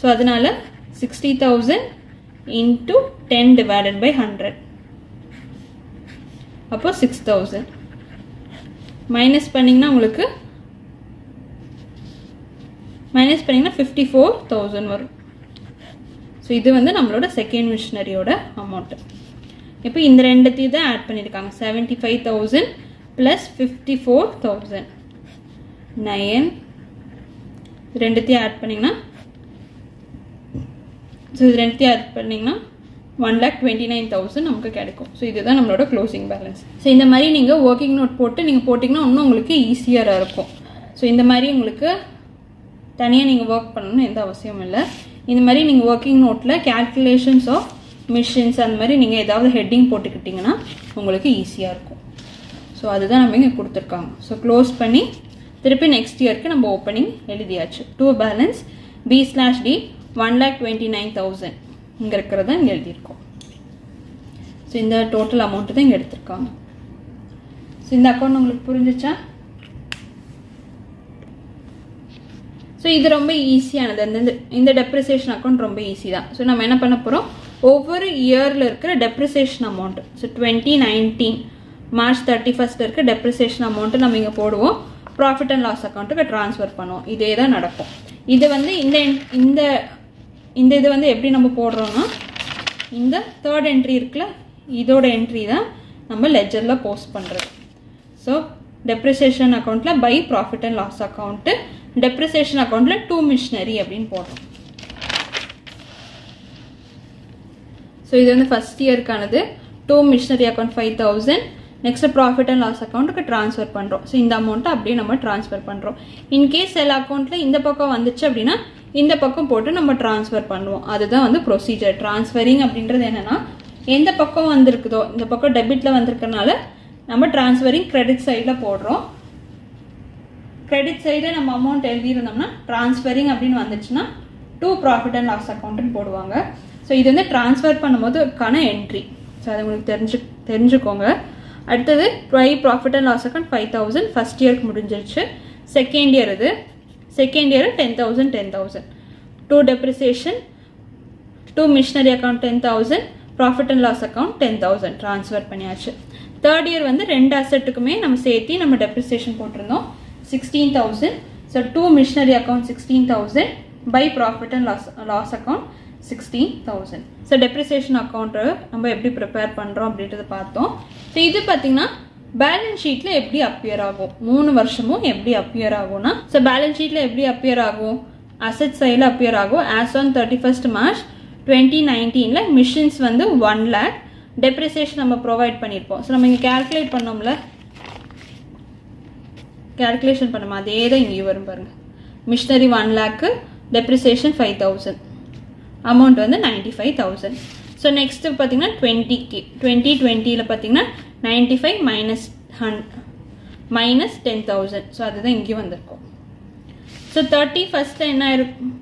ஸோ அதனால 60,000 into 10 divided by 100. அப்போ 6,000 மைனஸ் பண்ணிங்கன்னா உங்களுக்கு 54,000 வரும். ஸோ இது வந்து நம்மளோட செகண்ட் மிஷினரியோட அமௌண்ட். இப்போ இந்த ரெண்டுத்தையும் தான் ஆட் பண்ணியிருக்காங்க. 75,000 + 54,000 9. ரெண்டுத்தையும் ஆட் பண்ணிங்கன்னா 1,29,000 நமக்கு கிடைக்கும். ஸோ இதுதான் நம்மளோட க்ளோசிங் பேலன்ஸ். ஸோ இந்த மாதிரி நீங்கள் ஒர்க்கிங் நோட் போட்டு நீங்கள் போட்டிங்கன்னா இன்னும் உங்களுக்கு ஈஸியாக இருக்கும். ஸோ இந்த மாதிரி உங்களுக்கு தனியாக நீங்கள் ஒர்க் பண்ணணும்னு எந்த அவசியமும் இல்லை. இந்த மாதிரி நீங்கள் ஒர்க்கிங் நோட்டில் கேல்குலேஷன்ஸ் ஆஃப் மிஷின்ஸ் அந்த மாதிரி நீங்கள் ஏதாவது ஹெட்டிங் போட்டுக்கிட்டிங்கன்னா உங்களுக்கு ஈஸியாக இருக்கும். ஸோ அதுதான் நம்ம இங்கே கொடுத்துருக்காங்க. ஸோ க்ளோஸ் பண்ணி திருப்பி நெக்ஸ்ட் இயருக்கு நம்ம ஓப்பனிங் எழுதியாச்சு. டூ பேலன்ஸ் B/D 1,29,000 இங்கே இருக்கிறத இங்கே எழுதியிருக்கோம். ஸோ இந்த டோட்டல் அமௌண்ட்டு தான் இங்கே எடுத்திருக்காங்க. ஸோ இந்த அக்கௌண்ட் உங்களுக்கு புரிஞ்சிச்சா? ஸோ இது ரொம்ப ஈஸியானது. இந்த டெப்ரிசியேஷன் அக்கௌண்ட் ரொம்ப ஈஸி தான். ஸோ நம்ம என்ன பண்ண போகிறோம்? ஒவ்வொரு இயரில் இருக்கிற டெப்ரிசியேஷன் அமௌண்ட், ஸோ 2019 March 31 இருக்க டெப்ரிசியேஷன் அமௌண்ட்டு நம்ம இங்கே போடுவோம். ப்ராஃபிட் அண்ட் லாஸ் அக்கௌண்ட்டுக்கு ட்ரான்ஸ்ஃபர் பண்ணுவோம். இதே தான் நடக்கும். இது வந்து இந்த இது வந்து எப்படி நம்ம போடுறோம்னா, இந்த தேர்ட் என்ட்ரி இருக்குல்ல, இதோட என்ட்ரி தான் நம்ம லெஜரில் போஸ்ட் பண்ணுறது. ஸோ டெப்ரிசியேஷன் அக்கௌண்ட்டில் by profit and loss account, depreciation அக்கௌண்ட்டில் 2 மிஷினரி அப்படின்னு போடுறோம். ஸோ இது வந்து ஃபஸ்ட் இயருக்கானது. 2 machinery account 5,000. Next profit and loss அக்கௌண்ட்டுக்கு ட்ரான்ஸ்ஃபர் பண்ணுறோம். ஸோ இந்த அமௌண்ட்டை அப்படியே நம்ம ட்ரான்ஸ்ஃபர் பண்ணுறோம். இன்கேஸ் எல்லா அக்கௌண்ட்டில் இந்த பக்கம் வந்துச்சு அப்படின்னா இந்த பக்கம் போட்டு நம்ம ட்ரான்ஸ்ஃபர் பண்ணுவோம். அதுதான் வந்து ப்ரொசீஜர். ட்ரான்ஸ்ஃபரிங் அப்படின்றது என்னென்னா, எந்த பக்கம் வந்திருக்குதோ, இந்த பக்கம் டெபிட்டில் வந்திருக்கனால நம்ம ட்ரான்ஸ்ஃபரிங் கிரெடிட் சைடில் போடுறோம். கிரெடிட் சைடில் நம்ம அமௌண்ட் எழுதியிருந்தோம்னா ட்ரான்ஸ்ஃபரிங் அப்படின்னு வந்துச்சுன்னா 2 ப்ராஃபிட் அண்ட் லாஸ் அக்கௌண்ட்டுன்னு போடுவாங்க. ஸோ இது வந்து ட்ரான்ஸ்ஃபர் பண்ணும்போதுக்கான என்ட்ரி. ஸோ அது உங்களுக்கு தெரிஞ்சுக்கோங்க. அடுத்தது profit and loss account 5,000 first இயருக்கு முடிஞ்சிருச்சு. Second year 10,000 10,000. 2 depreciation, 2 machinery account 10,000, profit and loss account 10,000 transfer பண்ணியாச்சு. தேர்ட் இயர் வந்து 2 அசெட்டுக்குமே நம்ம சேர்த்து நம்ம டெப்ரிசியேஷன் போட்டிருந்தோம் 16,000. So 2 machinery account 16,000 by profit and loss account 16,000. So depreciation account நம்ம எப்படி ப்ரிப்பேர் பண்ணுறோம் அப்படின்றத பார்த்தோம். ஸோ இது பார்த்தீங்கன்னா பேலன்ஸ் ஷீட்டில் எப்படி அப்பியர் ஆகும், 3 வருஷமும் எப்படி அப்பியர் ஆகும்னா, ஸோ பேலன்ஸ் ஷீட்டில் எப்படி அப்பியர் ஆகும், அசெட் சைடில் அப்பியர் ஆகும். As on 31st March 2019 machines வந்து 1 lakh, டெப்ரிசியேஷன் நம்ம ப்ரொவைட் பண்ணியிருப்போம். ஸோ நம்ம இங்கே கேல்குலேட் பண்ணோம்ல, கேல்குலேஷன் பண்ணுமா அதே தான் இங்கே வரும் பாருங்க. மிஷினரி 1 lakh, டெப்ரிசியேஷன் 5,000, அமௌண்ட் வந்து 95,000. ஸோ நெக்ஸ்ட்டு பார்த்தீங்கன்னா 20K 2020ல் பார்த்தீங்கன்னா 95 minus 10,000. ஸோ அதுதான் இங்கேயும் வந்திருக்கும். ஸோ 31st என்ன இருக்கும்?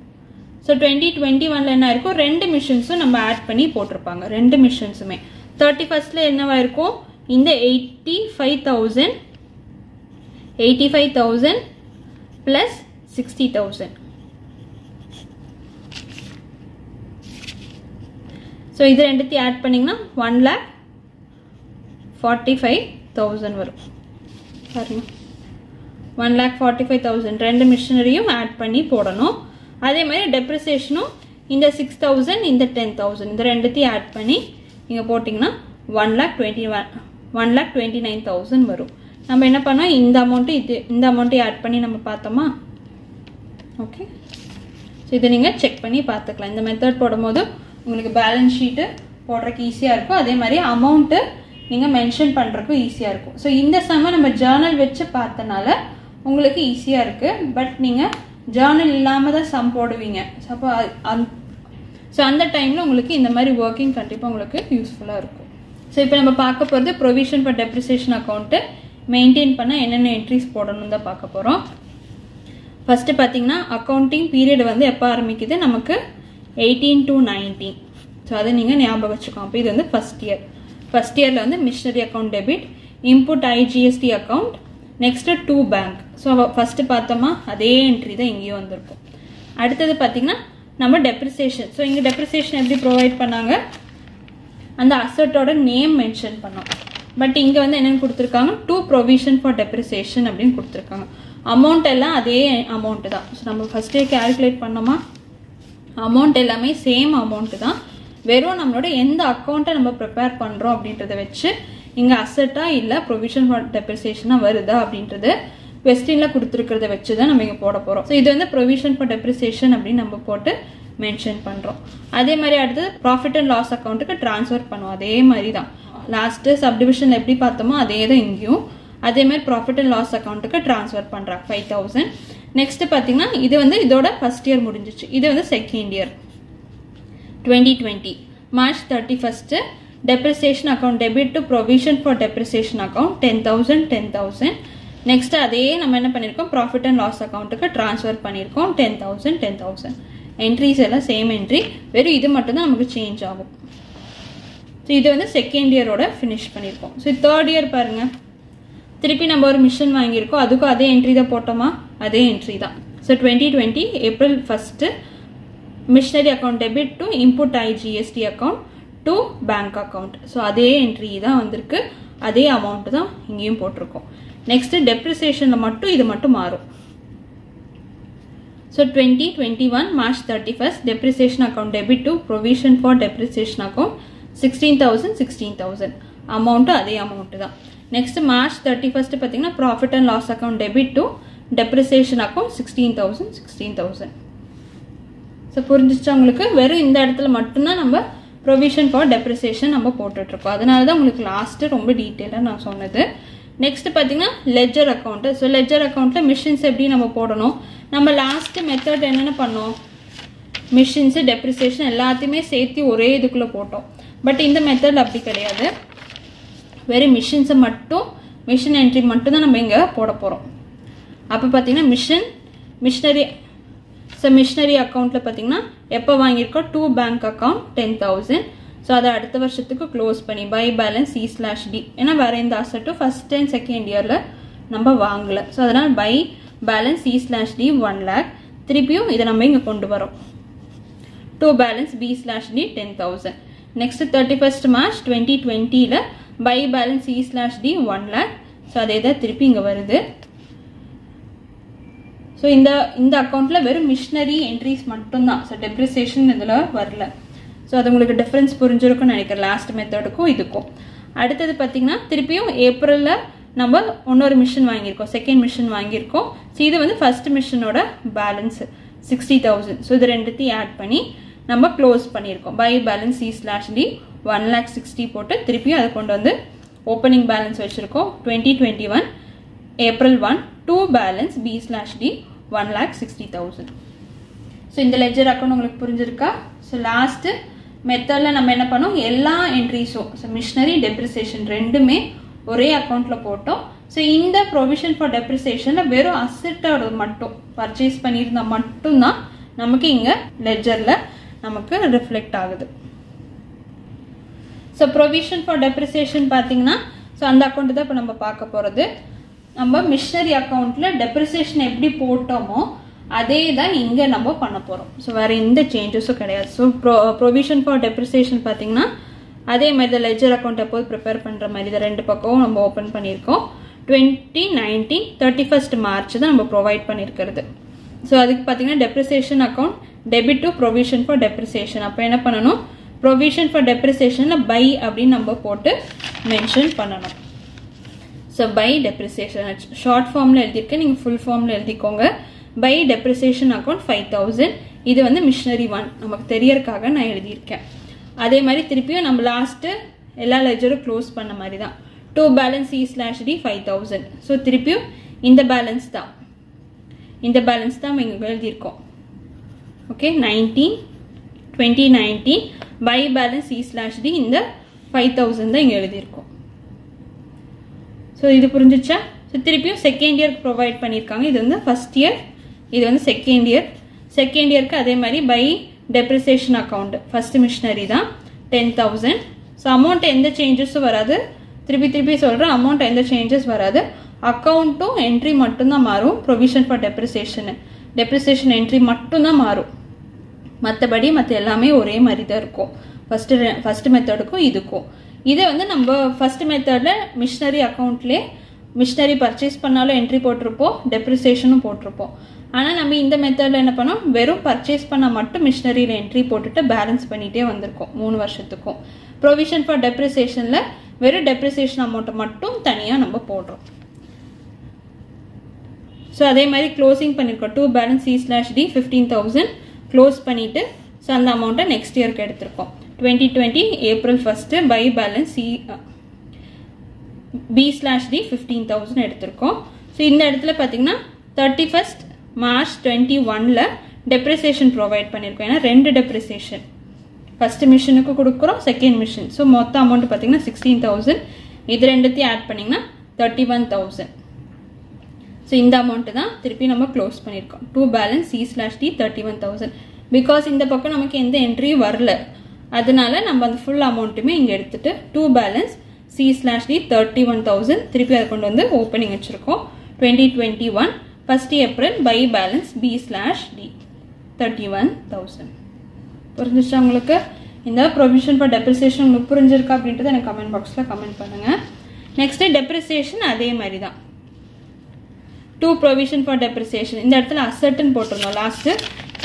ஸோ 2021ல் என்ன இருக்கும்? 2 மிஷின்ஸும் நம்ம ஆட் பண்ணி போட்டிருப்பாங்க. 2 மிஷின்ஸுமே 31st என்னவா இருக்கும்? இந்த 85,000 plus 60,000. ஸோ இது ரெண்டுத்தையும் ஆட் பண்ணிங்கன்னா 1,45,000 வரும். பாருங்க 1,45,000 ரெண்டு மிஷினரியும் ஆட் பண்ணி போடணும். அதே மாதிரி டெப்ரிசியேஷனும் இந்த 6,000 இந்த 10,000 இந்த ரெண்டுத்தையும் ஆட் பண்ணி நீங்கள் போட்டிங்கன்னா 1,29,000 வரும். நம்ம என்ன பண்ணோம்? இந்த அமௌண்ட்டு ஆட் பண்ணி நம்ம பார்த்தோமா? ஓகே. ஸோ இதை நீங்கள் செக் பண்ணி பார்த்துக்கலாம். இந்த மெத்தட் போடும்போது உங்களுக்கு பேலன்ஸ் ஷீட்டு போடுறதுக்கு ஈஸியாக இருக்கும். அதே மாதிரி அமௌண்ட்டு நீங்கள் மென்ஷன் பண்ணுறதுக்கும் ஈஸியாக இருக்கும். ஸோ இந்த சமயம் நம்ம ஜேர்னல் வச்சு பார்த்தனால உங்களுக்கு ஈஸியாக இருக்குது. பட் நீங்கள் ஜேர்னல் இல்லாமல் தான் சம் போடுவீங்க. ஸோ அந்த டைமில் உங்களுக்கு இந்த மாதிரி ஒர்க்கிங் கண்டிப்பாக உங்களுக்கு யூஸ்ஃபுல்லாக இருக்கும். ஸோ இப்போ நம்ம பார்க்க போகிறது provision for depreciation account maintain பண்ண என்னென்ன என்ட்ரிஸ் போடணும் தான் பார்க்க போகிறோம். ஃபஸ்ட்டு பார்த்தீங்கன்னா அக்கௌண்டிங் பீரியட் வந்து எப்போ ஆரம்பிக்குது? நமக்கு 18 to 19. ஸோ அதை நீங்கள் ஞாபகம் வச்சுக்கோங்க. அப்போ இது வந்து ஃபஸ்ட் இயரில் வந்து machinery account debit, input IGST account, next to bank. So first பார்த்தோமா அதே என்ட்ரி தான் இங்கேயும் வந்திருக்கும். அடுத்தது பார்த்தீங்கன்னா நம்ம டெப்ரிசியேஷன். ஸோ இங்கே டெப்ரிசியேஷன் எப்படி ப்ரொவைட் பண்ணாங்க? அந்த அசட்டோட நேம் மென்ஷன் பண்ணோம். பட் இங்கே வந்து என்னென்னு கொடுத்துருக்காங்க? டூ ப்ரொவிஷன் ஃபார் டெப்ரிசியேஷன் அப்படின்னு கொடுத்துருக்காங்க. அமௌண்ட் எல்லாம் அதே அமௌண்ட்டு தான். ஸோ நம்ம ஃபஸ்ட்டே கேல்குலேட் பண்ணோமா? அமௌண்ட் எல்லாமே சேம் அமௌண்ட்டு தான். வெறும் நம்மளோட எந்த அக்கௌண்ட்டை நம்ம ப்ரிப்பேர் பண்ணுறோம் அப்படின்றத வச்சு இங்கே அசட்டாக இல்லை ப்ரொவிஷன் ஃபார் டெப்ரிசியேஷனாக வருதா அப்படின்றது கொஸ்டினில் கொடுத்துருக்கிறத வச்சு தான் நம்ம இங்கே போட போகிறோம். ஸோ இது வந்து ப்ரொவிஷன் ஃபார் டெப்ரிசியேஷன் அப்படின்னு நம்ம போட்டு மென்ஷன் பண்ணுறோம். அதே மாதிரி அடுத்தது ப்ராஃபிட் அண்ட் லாஸ் அக்கௌண்ட்டுக்கு ட்ரான்ஸ்ஃபர் பண்ணுவோம். அதே மாதிரி தான் லாஸ்ட்டு சப்டிவிஷனில் எப்படி பார்த்தோமோ அதே தான் இங்கேயும். அதே மாதிரி ப்ராஃபிட் அண்ட் லாஸ் அக்கௌண்ட்டுக்கு ட்ரான்ஸ்ஃபர் பண்ணுறாங்க 5,000. நெக்ஸ்ட் பார்த்தீங்கன்னா இது வந்து இதோட ஃபர்ஸ்ட் இயர் முடிஞ்சிச்சு. இது வந்து second year 2020 March 31st depreciation account debit to provision for depreciation account 10,000. Next அதே நம்ம என்ன பண்ணியிருக்கோம்? ப்ராஃபிட் அண்ட் லாஸ் அக்கௌண்ட்டுக்கு ட்ரான்ஸ்ஃபர் பண்ணியிருக்கோம் 10,000. என்ட்ரிஸ் எல்லாம் சேம் என்ட்ரி, வெறும் இது மட்டும் தான் நமக்கு சேஞ்ச் ஆகும். ஸோ இது வந்து செகண்ட் இயரோட ஃபினிஷ் பண்ணியிருக்கோம். ஸோ தேர்ட் இயர் பாருங்கள், திருப்பி நம்ம ஒரு மிஷின் வாங்கியிருக்கோம், அதுக்கும் அதே என்ட்ரி தான் போட்டோமா? அதே என்ட்ரி தான். So 2020 April 1st machinery account debit to input IGST account to bank account. So அதே என்ட்ரி தான் வந்திருக்கு, அதே அமௌண்ட் தான் இங்கேயும் போட்டிருக்கோம். நெக்ஸ்ட் டெப்ரிசியேஷனில் மட்டும் இது மட்டும் மாறும். So 2021 March 31st depreciation account debit to provision for depreciation account 16,000 amount அதே அமௌண்ட்டு தான். நெக்ஸ்ட் March 31st பார்த்தீங்கன்னா profit and loss account debit to depreciation account 16,000. So புரிஞ்சிச்சா உங்களுக்கு? வெறும் இந்த இடத்துல மட்டும்தான் நம்ம ப்ரொவிஷன் ஃபார் டெப்ரிசியேஷன் நம்ம போட்டுட்ருக்கோம். அதனால தான் உங்களுக்கு லாஸ்ட்டு ரொம்ப டீட்டெயிலாக நான் சொன்னது. நெக்ஸ்ட் பார்த்தீங்கன்னா லெஜர் அக்கௌண்ட்டு. ஸோ லெஜர் அக்கௌண்ட்டில் மிஷின்ஸ் எப்படி நம்ம போடணும்? நம்ம லாஸ்ட்டு மெத்தட் என்னென்ன பண்ணோம்? மிஷின்ஸு டெப்ரிசியேஷன் எல்லாத்தையுமே சேர்த்து ஒரே இதுக்குள்ளே போட்டோம். பட் இந்த மெத்தட் அப்படி கிடையாது. வெறும் மிஷின்ஸை மட்டும் மிஷின் என்ட்ரி மட்டும் தான் நம்ம இங்கே போட போகிறோம். அப்போ பார்த்தீங்கன்னா மிஷினரி அக்கௌண்ட்டில் பார்த்தீங்கன்னா எப்போ வாங்கியிருக்கோம்? Two bank account 10,000. ஸோ அதை அடுத்த வருஷத்துக்கு க்ளோஸ் பண்ணி பை பேலன்ஸ் C/D. ஏன்னா வேறு எந்த அசட்டும் ஃபர்ஸ்ட் அண்ட் செகண்ட் இயரில் நம்ம வாங்கலை. ஸோ அதனால் பை பேலன்ஸ் C/D 1 lakh. திருப்பியும் இதை நம்ம இங்கே கொண்டு வரோம். To balance B/D 10,000. Next 31st March 2020 by balance C/D 1 lakh. So அதே தான் திருப்பி இங்கே வருது. ஸோ இந்த அக்கௌண்ட்டில் வெறும் மிஷினரி என்ட்ரிஸ் மட்டும்தான். ஸோ டெப்ரிசியேஷன் இதில் வரல. ஸோ அது உங்களுக்கு டிஃப்ரென்ஸ் புரிஞ்சிருக்குன்னு நினைக்கிறேன் லாஸ்ட் மெத்தடுக்கும் இதுக்கும். அடுத்தது பார்த்தீங்கன்னா திருப்பியும் ஏப்ரலில் நம்ம இன்னொரு மிஷின் வாங்கியிருக்கோம், செகண்ட் மிஷின் வாங்கியிருக்கோம். ஸோ இது வந்து ஃபர்ஸ்ட் மிஷினோட பேலன்ஸ் 60,000. ஸோ இது ரெண்டுத்தையும் ஆட் பண்ணி நம்ம க்ளோஸ் பண்ணியிருக்கோம். பை பேலன்ஸ் C/D 1,60,000 போட்டு திருப்பியும் அதை கொண்டு வந்து ஓப்பனிங் பேலன்ஸ் வச்சுருக்கோம். 2021 April 1 to balance B/D 1,60,000. So இந்த லெஜர் அக்கௌண்ட் உங்களுக்கு புரிஞ்சிருக்கா? ஸோ லாஸ்ட்டு மெத்தட்ல நம்ம என்ன பண்ணோம், எல்லா என்ட்ரிஸும் மிஷினரி டெப்ரிசியேஷன் ரெண்டுமே ஒரே அக்கௌண்ட்ல போட்டோம். ஸோ இந்த ப்ரொவிஷன் ஃபார் டெப்ரிசியேஷன்ல வெறும் அசெட்டோட மட்டும் பர்ச்சேஸ் பண்ணியிருந்தா மட்டும்தான் நமக்கு இங்க லெட்ஜர்ல நமக்கு ரிஃப்ளெக்ட் ஆகுது. ஸோ ப்ரொவிஷன் ஃபார் டெப்ரிசியேஷன் பார்த்தீங்கன்னா ஸோ அந்த அக்கௌண்ட் தான் இப்போ நம்ம பார்க்க போகிறது. நம்ம மிஷினரி அக்கௌண்ட்ல டெப்ரிசியேஷன் எப்படி போட்டோமோ அதே தான் இங்கே நம்ம பண்ண போகிறோம். ஸோ வேறு எந்த சேஞ்சஸும் கிடையாது. ஸோ ப்ரொவிஷன் ஃபார் டெப்ரிசியேஷன் பார்த்தீங்கன்னா அதே மாதிரி தான் லெட்ஜர் அக்கௌண்ட் எப்போது ப்ரிப்பேர் பண்ணுற மாதிரி தான் ரெண்டு பக்கமும் நம்ம ஓப்பன் பண்ணியிருக்கோம். 2019 31st March தான் நம்ம ப்ரொவைட் பண்ணியிருக்கிறது. ஸோ அதுக்கு பார்த்தீங்கன்னா depreciation account debit to provision for depreciation. அப்போ என்ன பண்ணணும், ப்ரொவிஷன் ஃபார் டெப்ரிசியேஷனில் பை அப்படின்னு நம்ம போட்டு மென்ஷன் பண்ணணும். ஸோ பை டெப்ரிசியேஷன் ஷார்ட் ஃபார்மில் எழுதியிருக்கேன், நீங்கள் ஃபுல் ஃபார்மில் எழுதிக்கோங்க. By depreciation account 5000. இது வந்து மிஷினரி 1 நமக்கு தெரியறதுக்காக நான் எழுதியிருக்கேன். அதே மாதிரி திருப்பியும் நம்ம லாஸ்ட்டு எல்லா லெட்ஜரும் க்ளோஸ் பண்ண மாதிரி தான். To balance C/D 5000. ஸோ திருப்பியும் இந்த பேலன்ஸ் தான் நம்ம இங்கே எழுதியிருக்கோம். ஓகே, 2019 பை பேலன்ஸ் C/D இந்த 5000 தான் இங்கே எழுதியிருக்கோம். ஸோ இது புரிஞ்சிச்சா? ஸோ திருப்பியும் செகண்ட் இயருக்கு ப்ரொவைட் பண்ணியிருக்காங்க. இது வந்து ஃபர்ஸ்ட் இயர், இது வந்து செகண்ட் இயர். செகண்ட் இயருக்கு அதே மாதிரி by depreciation account first machinery தான் 10,000. ஸோ அமௌண்ட் எந்த சேஞ்சஸும் வராது. திருப்பி சொல்கிறேன், அமௌண்ட் எந்த சேஞ்சஸ் வராது. அக்கௌண்ட்டும் என்ட்ரி மட்டும்தான் மாறும். ப்ரொவிஷன் ஃபார் டெப்ரிசியேஷன் என்ட்ரி மட்டும்தான் மாறும். மற்றபடி மற்ற எல்லாமே ஒரே மாதிரி தான் இருக்கும் ஃபர்ஸ்ட் மெத்தடுக்கும் இதுக்கும். இதை வந்து நம்ம ஃபர்ஸ்ட் மெத்தடில் மிஷினரி அக்கௌண்ட்லேயே மிஷினரி பர்ச்சேஸ் பண்ணாலும் என்ட்ரி போட்டிருப்போம், டெப்ரிசியேஷனும் போட்டிருப்போம். ஆனால் நம்ம இந்த மெத்தடில் என்ன பண்ணோம், வெறும் பர்ச்சேஸ் பண்ணால் மட்டும் மிஷினரியில் என்ட்ரி போட்டுட்டு பேலன்ஸ் பண்ணிகிட்டே வந்திருக்கோம் 3 வருஷத்துக்கும். ப்ரொவிஷன் ஃபார் டெப்ரிசியேஷனில் வெறும் டெப்ரிசியேஷன் அமௌண்ட்டை மட்டும் தனியாக நம்ம போடுறோம். ஸோ அதே மாதிரி க்ளோசிங் பண்ணியிருக்கோம். டு பேலன்ஸ் C/D 15,000 க்ளோஸ் பண்ணிவிட்டு ஸோ அந்த அமௌண்ட்டை நெக்ஸ்ட் இயருக்கு எடுத்திருக்கோம். 2020 April 1 பை பேலன்ஸ் B/D 15,000 எடுத்திருக்கோம். ஸோ இந்த இடத்துல பார்த்தீங்கன்னா 31st March 2021 டெப்ரிசியேஷன் ப்ரொவைட் பண்ணியிருக்கோம். ஏன்னா 2 டெப்ரிசியேஷன் ஃபர்ஸ்ட் மிஷினுக்கு கொடுக்குறோம், செகண்ட் மிஷின். ஸோ மொத்த அமௌண்ட் பார்த்தீங்கன்னா 16,000. இது ரெண்டுத்தையும் ஆட் பண்ணிங்கன்னா 31,000. ஸோ இந்த அமௌண்ட்டு தான் திருப்பி நம்ம க்ளோஸ் பண்ணியிருக்கோம். To balance C/D 31,000. பிகாஸ் இந்த பக்கம் நமக்கு எந்த என்ட்ரியும் வரல, அதனால நம்ம அந்த ஃபுல் அமௌண்ட்டுமே இங்கே எடுத்துட்டு டு பேலன்ஸ் C/D 31,000 திருப்பி அதை கொண்டு வந்து ஓப்பனிங் வச்சுருக்கோம். 2021 1st April by balance B/D 31,000. புரிஞ்சிச்சா உங்களுக்கு? இந்த ப்ரொவிஷன் ஃபார் டெப்ரிசியேஷன் உங்களுக்கு புரிஞ்சிருக்கா அப்படின்றத எனக்கு கமெண்ட் பாக்ஸில் கமெண்ட் பண்ணுங்கள். நெக்ஸ்ட்டு டெப்ரிசியேஷன் அதே மாதிரி தான். டு ப்ரொவிஷன் ஃபார் டெப்ரிசியேஷன் இந்த இடத்துல அசெட்னு போட்டிருந்தோம். லாஸ்ட்டு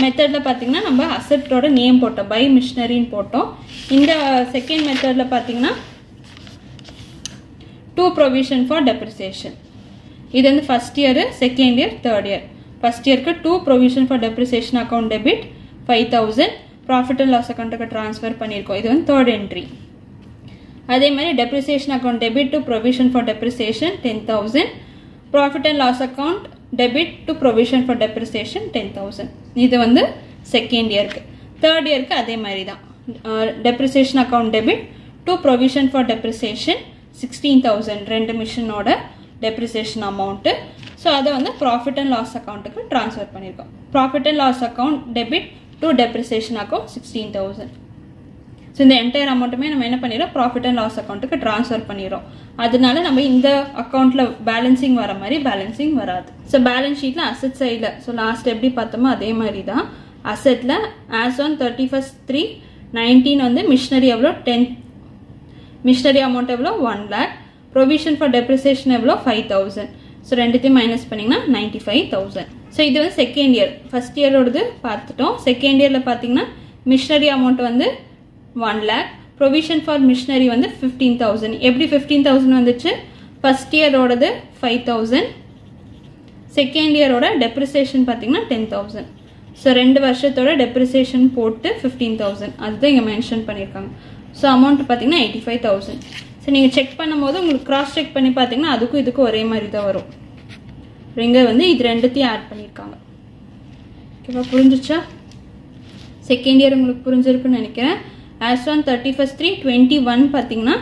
மெத்தடில் பார்த்தீங்கன்னா நம்ம அசெட்டோட நேம் போட்டோம், பை மிஷினரின்னு போட்டோம். இந்த செகண்ட் மெத்தடில் பார்த்தீங்கன்னா டு ப்ரொவிஷன் ஃபார் டெப்ரிசியேஷன். இது வந்து first year, second year, third year. First இயருக்கு to provision for depreciation account debit 5,000 profit and loss அக்கௌண்ட்டுக்கு ட்ரான்ஸ்ஃபர் பண்ணியிருக்கோம். இது வந்து தேர்ட் என்ட்ரி. அதே மாதிரி depreciation account debit to provision for depreciation 10,000 profit and loss account debit to provision for depreciation 10,000. இது வந்து செகண்ட் இயருக்கு. தேர்ட் இயருக்கு அதே மாதிரி தான். Depreciation account debit to provision for depreciation 16,000 2 மிஷினோட டெப்ரிசியேஷன் அமௌண்ட்டு. ஸோ அதை வந்து ப்ராஃபிட் அண்ட் லாஸ் அக்கௌண்ட்டுக்கு ட்ரான்ஸ்ஃபர் பண்ணியிருக்கோம். Profit and loss account debit to depreciation account 16,000. So இந்த என்டையர் அமௌண்ட்டுமே நம்ம என்ன பண்ணிடுறோம், ப்ராஃபிட் அண்ட் லாஸ் அக்கௌண்ட்டுக்கு ட்ரான்ஸ்ஃபர் பண்ணிடுறோம். அதனால நம்ம இந்த அக்கௌண்ட்டில் பேலன்சிங் வர மாதிரி பேலன்சிங் வராது. ஸோ பேலன்ஸ் ஷீட்டில் அசெட் சைடில் ஸோ லாஸ்ட் எப்படி பார்த்தோமோ அதே மாதிரி தான். அசெட்டில் ஆஸ் ஆன் 31/3/19 வந்து மிஷினரி எவ்வளோ 10 மிஷினரி அமௌண்ட் எவ்வளோ 1 lakh. ப்ரொவிஷன் ஃபார் டெப்ரிசியேஷன் எவ்வளோ 5,000. ஸோ ரெண்டுத்தையும் மைனஸ் பண்ணிங்கன்னா 95,000. ஸோ இது வந்து செகண்ட் இயர். ஃபர்ஸ்ட் இயரோடது பார்த்துட்டோம். செகண்ட் இயரில் பார்த்தீங்கன்னா மிஷினரி அமௌண்ட் வந்து 1 lakh. ப்ரொவிஷன் ஃபார் மிஷினரி வந்து 15,000. எப்படி 15,000 வந்துச்சு? ஃபர்ஸ்ட் இயரோடது 5,000, செகண்ட் இயரோட டெப்ரிசியேஷன் பார்த்தீங்கன்னா 10,000. ஸோ 2 வருஷத்தோட டெப்ரிசியேஷன் போட்டு 15,000 அதுதான் இங்கே மென்ஷன் பண்ணியிருக்காங்க. ஸோ அமௌண்ட் பார்த்தீங்கன்னா 85,000. ஸோ நீங்கள் செக் பண்ணும்போது உங்களுக்கு கிராஸ் செக் பண்ணி பார்த்தீங்கன்னா அதுக்கும் இதுக்கும் ஒரே மாதிரி தான் வரும். இங்கே வந்து இது ரெண்டுத்தையும் ஆட் பண்ணியிருக்காங்க. ஓகேவா, புரிஞ்சிச்சா? செகண்ட் இயர் உங்களுக்கு புரிஞ்சிருக்குன்னு நினைக்கிறேன். as on 31/3/21 பார்த்தீங்கன்னா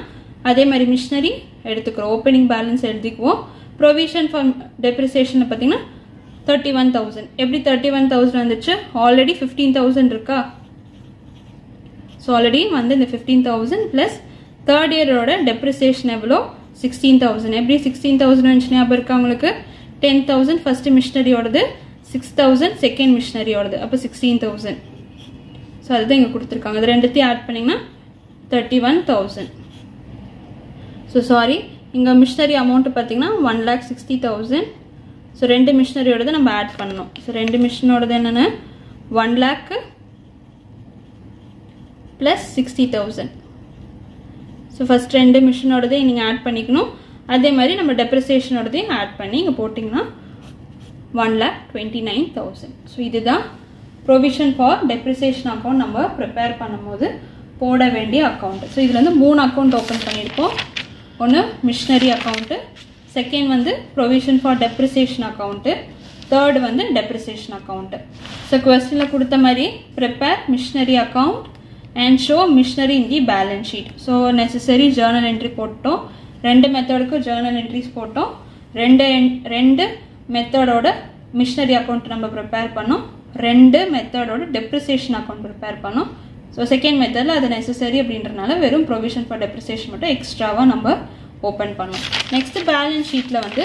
அதே மாதிரி மிஷினரி எடுத்துக்கிறோம். ஓப்பனிங் பேலன்ஸ் எழுதிக்குவோம். ப்ரொவிஷன் ஃபார் டெப்ரிசியேஷன் பார்த்தீங்கன்னா 31,000. எப்படி 31,000 வந்துச்சு? ஆல்ரெடி 15,000 இருக்கா? ஸோ ஆல்ரெடி வந்து இந்த 15,000 ப்ளஸ் தேர்ட் இயரோட டெப்ரிசியேஷன் எவ்வளோ? 16,000. எப்படி 16,000 வந்துச்சு ஞாபகம் இருக்கா உங்களுக்கு? 10,000 ஃபர்ஸ்ட் மிஷினரியோடது, 6,000 செகண்ட் மிஷினரியோடது, அப்போ 16,000. ஸோ அதுதான் இங்கே கொடுத்துருக்காங்க. அது ரெண்டுத்தையும் ஆட் பண்ணிங்கன்னா 31,000. ஸோ சாரி, இங்கே மிஷினரி அமௌண்ட் பார்த்தீங்கன்னா 1,60,000. ஸோ ரெண்டு மிஷினரியோடது நம்ம ஆட் பண்ணணும். ஸோ ரெண்டு மிஷினோடது என்னென்னு 1 lakh ப்ளஸ் 60,000. ஸோ ஃபர்ஸ்ட் ரெண்டு மிஷினோடதே நீங்கள் ஆட் பண்ணிக்கணும். அதே மாதிரி நம்ம டெப்ரிசியேஷனோடதையும் ஆட் பண்ணி இங்கே போட்டிங்கன்னா 1,29,000. ஸோ இதுதான் ப்ரொவிஷன் ஃபார் டெப்ரிசியேஷன் அக்கௌண்ட் நம்ம ப்ரிப்பேர் பண்ணும்போது போட வேண்டிய அக்கௌண்ட். ஸோ இதில் வந்து 3 அக்கௌண்ட் ஓப்பன் பண்ணியிருக்கோம். ஒன்று மிஷினரி அக்கௌண்ட்டு, செகண்ட் வந்து provision for depreciation account, third வந்து டெப்ரிசியேஷன் அக்கௌண்ட்டு. ஸோ கொஸ்டினில் கொடுத்த மாதிரி prepare machinery account and show machinery in the balance sheet. So necessary journal entry போட்டோம். ரெண்டு மெத்தடுக்கும் ஜேர்னல் என்ட்ரிஸ் போட்டோம். ரெண்டு மெத்தடோட மிஷினரி அக்கௌண்ட் நம்ம ப்ரிப்பேர் பண்ணோம். ரெண்டு மெத்தடோட டெப்ரிசியேஷன் அக்கௌண்ட் ப்ரிப்பேர் பண்ணோம். ஸோ செகண்ட் மெத்தடில் அது நெசசரி அப்படின்றனால வெறும் ப்ரொவிஷன் ஃபார் டெப்ரிசியேஷன் மட்டும் எக்ஸ்ட்ராவாக நம்ம ஓப்பன் பண்ணோம். நெக்ஸ்ட் பேலன்ஸ் ஷீட்டில் வந்து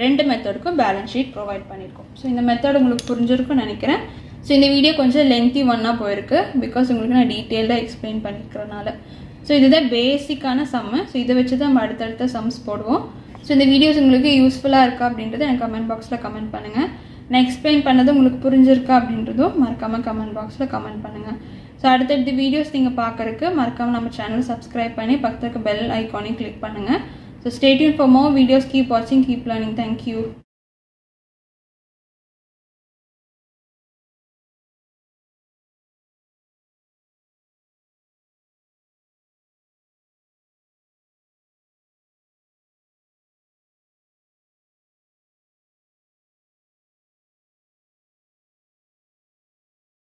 ரெண்டு மெத்தடுக்கும் பேலன்ஸ் ஷீட் ப்ரொவைட் பண்ணியிருக்கோம். ஸோ இந்த மெத்தட் உங்களுக்கு புரிஞ்சிருக்கும்னு நினைக்கிறேன். ஸோ இந்த வீடியோ கொஞ்சம் லென்த்தி ஒன்னாக போயிருக்கு, பிகாஸ் உங்களுக்கு நான் டீட்டெயில்டாக எக்ஸ்பிளைன் பண்ணிக்கிறனால. ஸோ இதுதான் பேசிக்கான சம்மு. ஸோ இதை வச்சு தான் நம்ம அடுத்தடுத்த சம்ஸ் போடுவோம். ஸோ இந்த வீடியோஸ் உங்களுக்கு யூஸ்ஃபுல்லாக இருக்கா அப்படின்றத எனக்கு கமெண்ட் பாக்ஸில் கமெண்ட் பண்ணுங்கள். நான் எக்ஸ்பிளைன் பண்ணது உங்களுக்கு புரிஞ்சிருக்கா அப்படின்றதும் மறக்காமல் கமெண்ட் பாக்ஸில் கமெண்ட் பண்ணுங்கள். ஸோ அடுத்தடுத்த வீடியோஸ் நீங்கள் பார்க்கறதுக்கு மறக்காமல் நம்ம சேனல் சப்ஸ்கிரைப் பண்ணி பக்கத்துக்கு பெல் ஐக்கானையும் கிளிக் பண்ணுங்கள். So stay tune for more videos. Keep வாட்சிங், கீப் லேர்னிங். தேங்க்யூ.